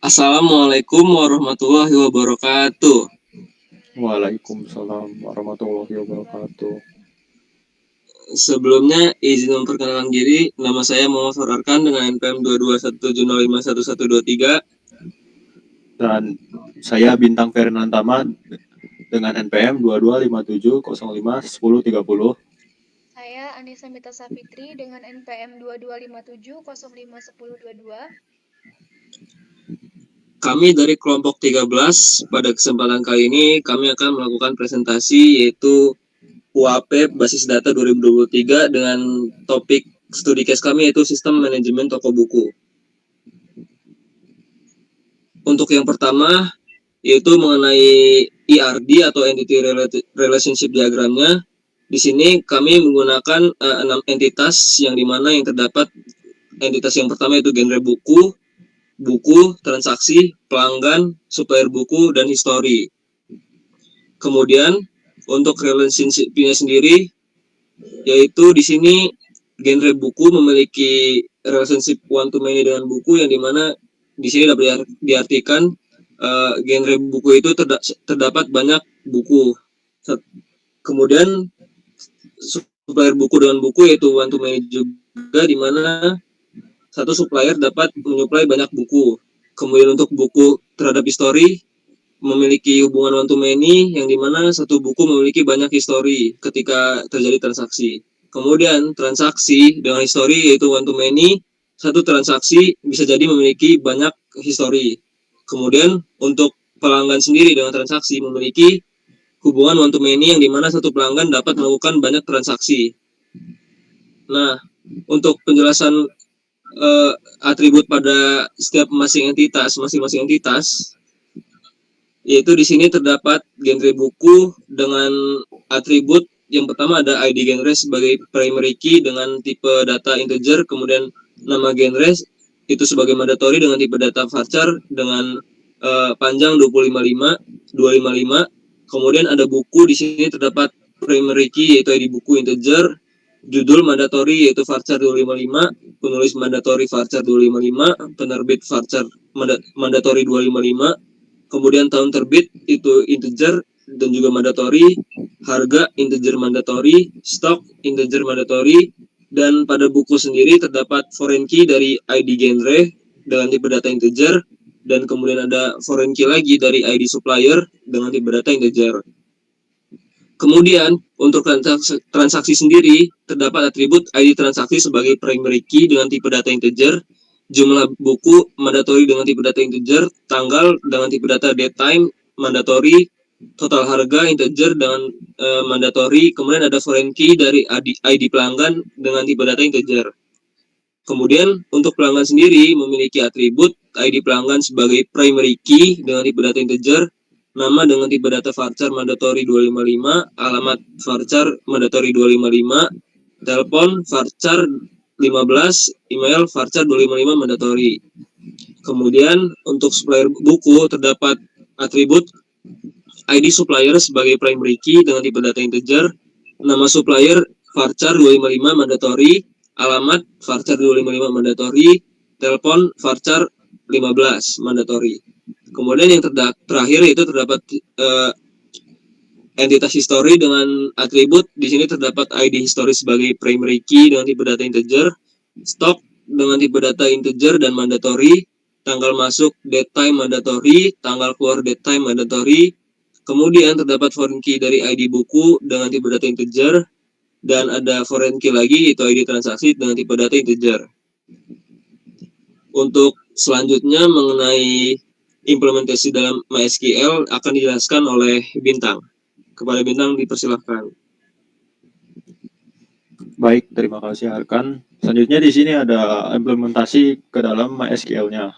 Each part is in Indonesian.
Assalamualaikum warahmatullahi wabarakatuh. Waalaikumsalam warahmatullahi wabarakatuh. Sebelumnya izin memperkenalkan diri, nama saya Muhammad Fararkan dengan NPM 22170511123. Dan saya Bintang Fernantama dengan NPM 2257051030. Saya Anissa Mita Safitri dengan NPM 2257051022. Kami dari kelompok 13. Pada kesempatan kali ini kami akan melakukan presentasi yaitu UAP Basis Data 2023 dengan topik studi case kami yaitu Sistem Manajemen Toko Buku. Untuk yang pertama yaitu mengenai ERD atau Entity Relationship Diagramnya. Di sini kami menggunakan 6 entitas yang dimana yang terdapat entitas yang pertama yaitu genre buku, transaksi, pelanggan, supplier buku, dan history. Kemudian untuk relationship-nya sendiri yaitu di sini genre buku memiliki relationship one to many dengan buku yang dimana di sini dapat diartikan genre buku itu terdapat banyak buku. Kemudian supplier buku dengan buku yaitu one to many juga di mana satu supplier dapat menyuplai banyak buku. Kemudian untuk buku terhadap history memiliki hubungan one to many yang dimana satu buku memiliki banyak history ketika terjadi transaksi. Kemudian transaksi dengan history yaitu one to many, satu transaksi bisa jadi memiliki banyak history. Kemudian untuk pelanggan sendiri dengan transaksi memiliki hubungan one to many yang dimana satu pelanggan dapat melakukan banyak transaksi. Nah, untuk penjelasan atribut pada setiap masing-masing entitas, yaitu di sini terdapat genre buku dengan atribut yang pertama ada ID genre sebagai primary key dengan tipe data integer, kemudian nama genre itu sebagai mandatory dengan tipe data varchar dengan panjang 255, kemudian ada buku di sini terdapat primary key yaitu ID buku integer, judul mandatory yaitu varchar 255, penulis mandatory varchar 255, penerbit varchar mandatory 255, kemudian tahun terbit itu integer dan juga mandatory, harga integer mandatory, stok integer mandatory, dan pada buku sendiri terdapat foreign key dari ID genre dengan tipe data integer, dan kemudian ada foreign key lagi dari ID supplier dengan tipe data integer. Kemudian untuk transaksi sendiri terdapat atribut ID transaksi sebagai primary key dengan tipe data integer, jumlah buku mandatory dengan tipe data integer, tanggal dengan tipe data date time mandatory, total harga integer dengan mandatory, kemudian ada foreign key dari ID pelanggan dengan tipe data integer. Kemudian untuk pelanggan sendiri memiliki atribut ID pelanggan sebagai primary key dengan tipe data integer, nama dengan tipe data varchar mandatory 255, alamat varchar mandatory 255, telepon varchar 15, email varchar 255 mandatory. Kemudian untuk supplier buku terdapat atribut ID supplier sebagai primary key dengan tipe data integer, nama supplier varchar 255 mandatory, alamat varchar 255 mandatory, telepon varchar 15 mandatory. Kemudian yang terakhir itu terdapat entitas history dengan atribut di sini terdapat ID history sebagai primary key dengan tipe data integer, stok dengan tipe data integer dan mandatory, tanggal masuk date time mandatory, tanggal keluar date time mandatory. Kemudian terdapat foreign key dari ID buku dengan tipe data integer, dan ada foreign key lagi yaitu ID transaksi dengan tipe data integer. Untuk selanjutnya mengenai implementasi dalam MySQL akan dijelaskan oleh Bintang. Kepada Bintang dipersilahkan. Baik, terima kasih Arkan. Selanjutnya di sini ada implementasi ke dalam MySQL-nya.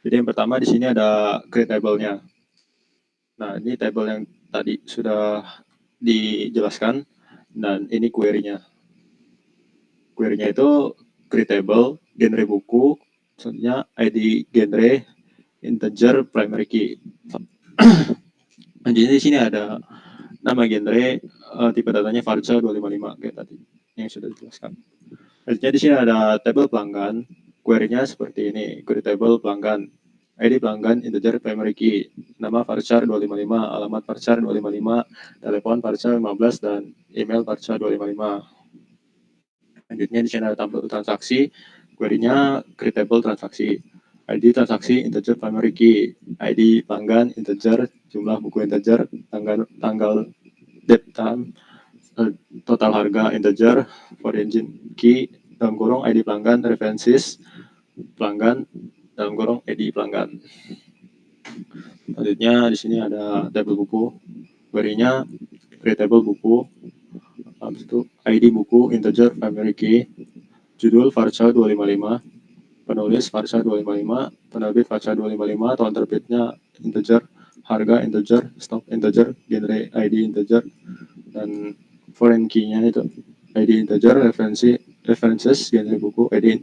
Jadi yang pertama di sini ada create table-nya. Nah, ini table yang tadi sudah dijelaskan dan ini query-nya. Query-nya itu create table, genre buku, selanjutnya ID genre, integer, primary key. Jadi di sini ada nama genre, tipe datanya varchar 255 kayak tadi yang sudah dijelaskan. Selanjutnya di sini ada table pelanggan, query-nya seperti ini, query table pelanggan, ID pelanggan integer primary key, nama varchar 255, alamat varchar 255, telepon varchar 15, dan email varchar 255. Selanjutnya di sini ada tabel transaksi, query-nya create table transaksi. ID transaksi integer primary key, ID pelanggan integer, jumlah buku integer, tanggal date time, total harga integer, foreign key dalam kurung ID pelanggan, references pelanggan dalam kurung ID pelanggan. Selanjutnya di sini ada tabel buku, query-nya create table buku, habis itu ID buku integer primary key, judul varchar 255, penulis varchar 255, penerbit varchar 255, tahun terbitnya integer, harga integer, stok integer, genre ID integer, dan foreign key-nya itu ID integer, references genre buku, ID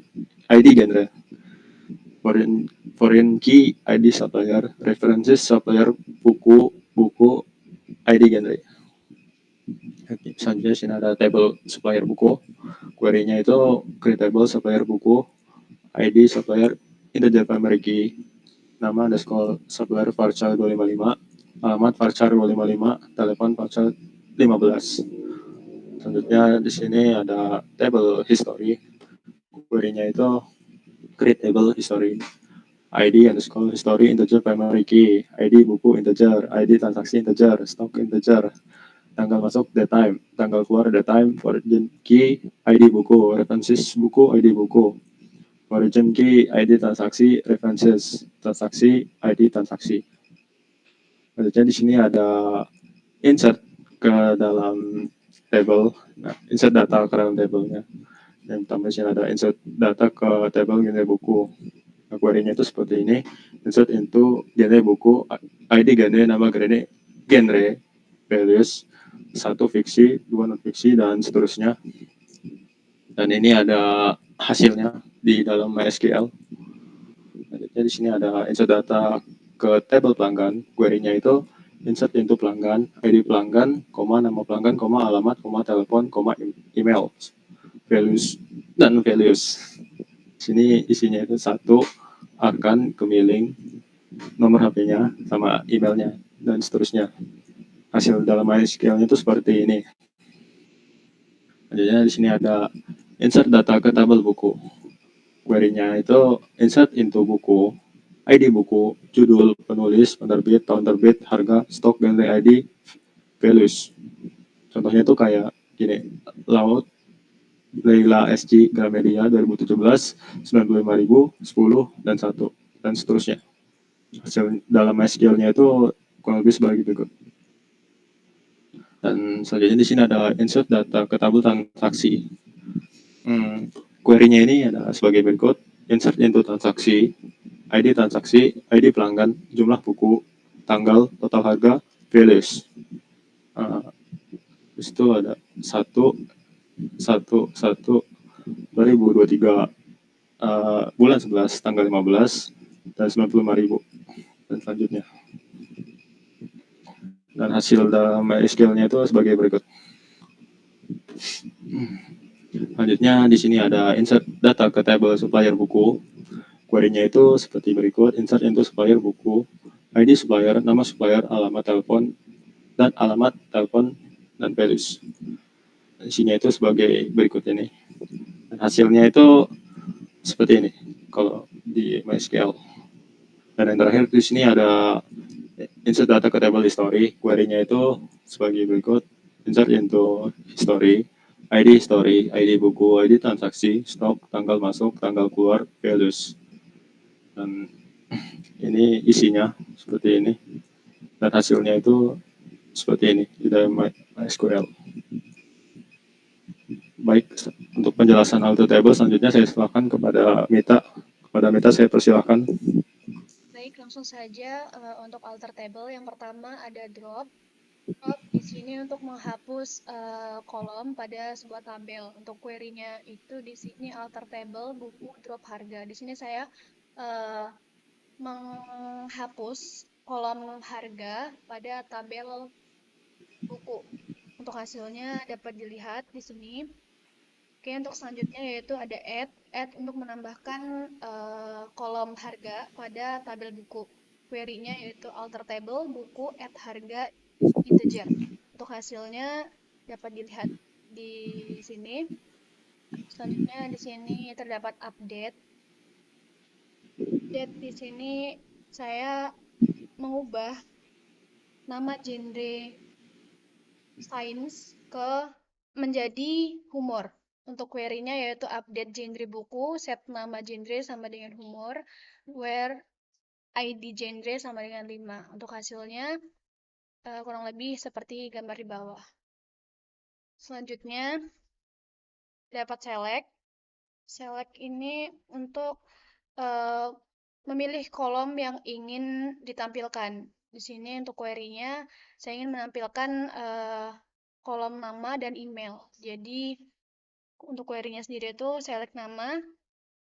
genre, foreign key ID supplier, references supplier buku ID genre. Oke, selanjutnya sini ada table supplier buku, query-nya itu create table supplier buku, ID supplier integer primary key, nama underscore supplier varchar 255, alamat varchar 255, telepon varchar 15. Selanjutnya di sini ada table history, query-nya itu create table history, ID underscore history integer primary key, ID buku integer, ID transaksi integer, stok integer, tanggal masuk date time, tanggal keluar date time, origin key ID buku, references buku ID buku, origin key ID transaksi, references transaksi ID transaksi. Selanjutnya di sini ada insert ke dalam table. Nah, insert data ke dalam tabelnya. Yang pertama di sini ada insert data ke table genre buku. Nah, query-nya itu seperti ini, insert into genre buku, ID genre, nama genre, values, 1 fiksi, 2 non fiksi, dan seterusnya. Dan ini ada hasilnya di dalam MySQL. Selanjutnya di sini ada insert data ke table pelanggan, query-nya itu insert into pelanggan, ID pelanggan, nama pelanggan, alamat, telepon, email, values, dan values. Sini isinya itu 1 akan kemiling, nomor HP-nya, sama emailnya, dan seterusnya. Hasil dalam MySQL-nya itu seperti ini. Selanjutnya di sini ada insert data ke tabel buku. Query-nya itu insert into buku, ID buku, judul, penulis, penerbit, tahun terbit, harga, stok, genre ID, values. Contohnya itu kayak gini, Laut Leila SG Gramedia 2017 95.000, 10, dan 1, dan seterusnya. Hasil dalam MySQL-nya itu kurang lebih sebagai berikut. Dan selanjutnya di sini ada insert data ke tabel transaksi. Query-nya ini ada sebagai berikut, insert into transaksi, ID transaksi, ID pelanggan, jumlah buku, tanggal, total harga, values. Terus itu ada 1/1/1/2023 bulan 11 tanggal 15 dan 95.000, dan selanjutnya. Dan hasil dalam MySQL-nya itu sebagai berikut. Selanjutnya di sini ada insert data ke table supplier buku. Query-nya itu seperti berikut, insert into supplier buku, ID supplier, nama supplier, alamat telepon, dan alamat telepon, dan values. Isinya itu sebagai berikut ini. Dan hasilnya itu seperti ini kalau di MySQL. Dan yang terakhir di sini ada insert data ke table history. Query-nya itu sebagai berikut, insert into history, ID buku, ID transaksi, stok, tanggal masuk, tanggal keluar, values. Dan ini isinya seperti ini. Dan hasilnya itu seperti ini di dalam MySQL. Baik, untuk penjelasan auto table selanjutnya saya silakan kepada Mita. Kepada Mita saya persilakan. Baik, langsung saja untuk alter table. Yang pertama ada drop. Drop di sini untuk menghapus kolom pada sebuah tabel. Untuk query-nya itu di sini alter table buku drop harga. Di sini saya menghapus kolom harga pada tabel buku. Untuk hasilnya dapat dilihat di sini. Oke, untuk selanjutnya yaitu ada add untuk menambahkan kolom harga pada tabel buku. Query-nya yaitu alter table buku add harga integer. Untuk hasilnya dapat dilihat di sini. Selanjutnya di sini terdapat update. Update di sini saya mengubah nama genre science menjadi humor. Untuk query-nya yaitu update genre buku, set nama genre sama dengan humor, where ID genre sama dengan 5. Untuk hasilnya kurang lebih seperti gambar di bawah. Selanjutnya dapat select. Select ini untuk memilih kolom yang ingin ditampilkan. Di sini untuk query-nya saya ingin menampilkan kolom nama dan email. Jadi untuk query-nya sendiri itu select nama,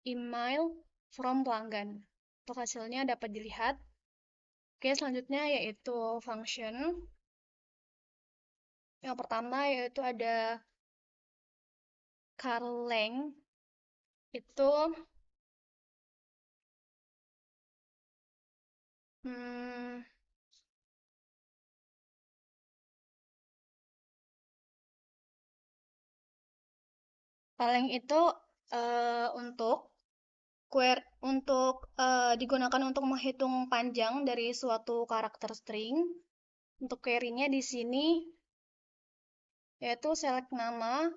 email, from pelanggan. Untuk hasilnya dapat dilihat. Oke, selanjutnya yaitu function. Yang pertama yaitu ada car-length. Itu car-length itu digunakan untuk menghitung panjang dari suatu karakter string. Untuk query-nya di sini yaitu select nama,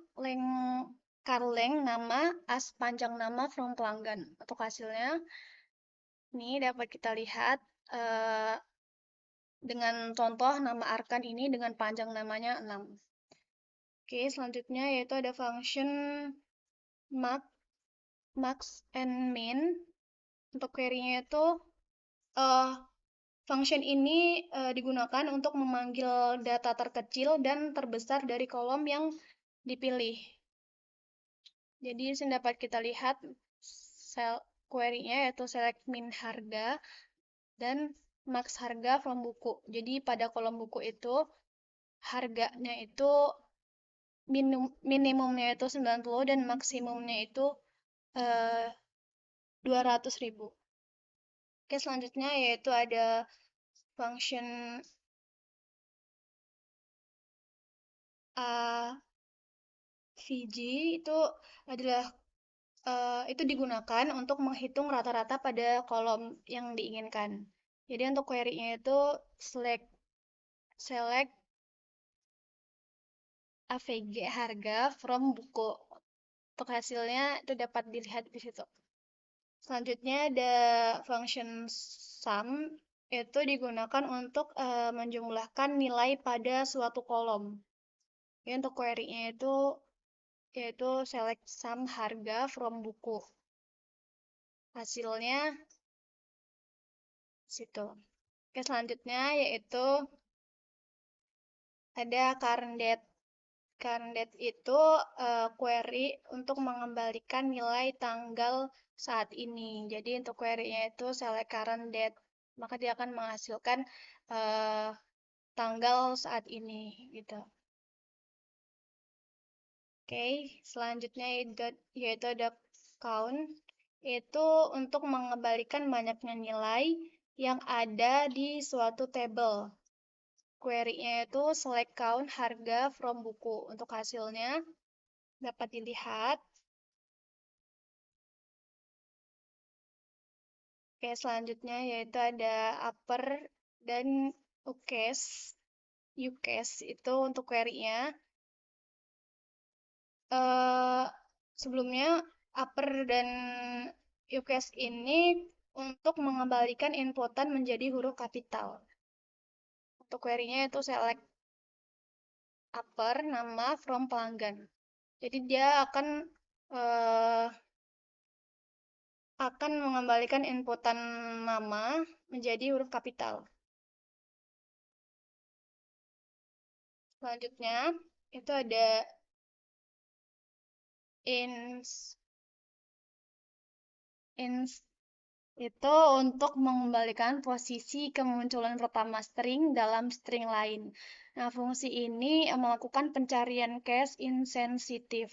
car-length nama, as panjang nama from pelanggan. Untuk hasilnya ini dapat kita lihat dengan contoh nama arkan ini dengan panjang namanya 6. Oke, selanjutnya yaitu ada function max and min. Untuk query-nya itu function ini digunakan untuk memanggil data terkecil dan terbesar dari kolom yang dipilih. Jadi di sini dapat kita lihat query-nya yaitu select min harga dan max harga from buku. Jadi pada kolom buku itu harganya itu minimumnya itu 90 dan maksimumnya itu 200.000. Oke, selanjutnya yaitu ada function VG itu adalah itu digunakan untuk menghitung rata-rata pada kolom yang diinginkan. Jadi untuk query-nya itu select AVG harga from buku. Untuk hasilnya itu dapat dilihat di situ. Selanjutnya ada function sum, itu digunakan untuk menjumlahkan nilai pada suatu kolom. Jadi untuk query-nya itu yaitu select sum harga from buku. Hasilnya situ. Oke, selanjutnya yaitu ada current date. Current date itu query untuk mengembalikan nilai tanggal saat ini. Jadi untuk query-nya itu select current date, maka dia akan menghasilkan tanggal saat ini gitu. Oke, selanjutnya yaitu ada count, itu untuk mengembalikan banyaknya nilai yang ada di suatu table. Query-nya itu select count harga from buku. Untuk hasilnya dapat dilihat. Oke, selanjutnya yaitu ada upper dan ukes. Ukes itu untuk query-nya. Sebelumnya upper dan ukes ini untuk mengembalikan inputan menjadi huruf kapital. Untuk query-nya itu select upper nama from pelanggan. Jadi dia akan mengembalikan inputan nama menjadi huruf kapital. Selanjutnya itu ada ins itu untuk mengembalikan posisi kemunculan pertama string dalam string lain. Nah, fungsi ini melakukan pencarian case insensitif.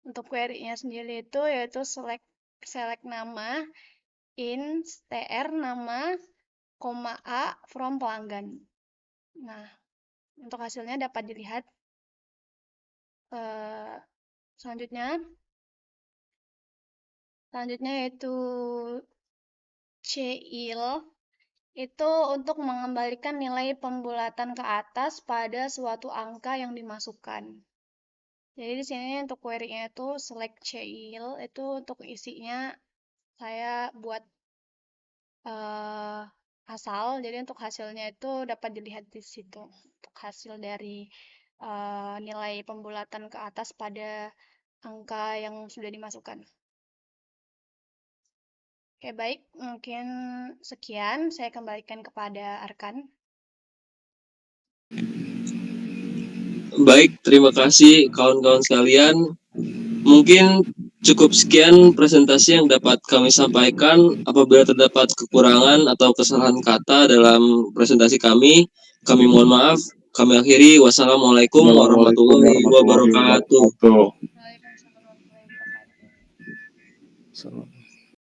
Untuk query-nya sendiri itu yaitu select nama in tr nama, koma a from pelanggan. Nah, untuk hasilnya dapat dilihat. Selanjutnya yaitu CIL itu untuk mengembalikan nilai pembulatan ke atas pada suatu angka yang dimasukkan. Jadi di sini untuk query-nya itu select CIL itu untuk isinya saya buat asal. Jadi untuk hasilnya itu dapat dilihat di situ. Untuk hasil dari nilai pembulatan ke atas pada angka yang sudah dimasukkan. Oke, baik. Mungkin sekian. Saya kembalikan kepada Arkan. Baik, terima kasih kawan-kawan sekalian. Mungkin cukup sekian presentasi yang dapat kami sampaikan. Apabila terdapat kekurangan atau kesalahan kata dalam presentasi kami mohon maaf. Kami akhiri. Wassalamualaikum warahmatullahi wabarakatuh. Waalaikumsalam warahmatullahi wabarakatuh. Wabarakatuh.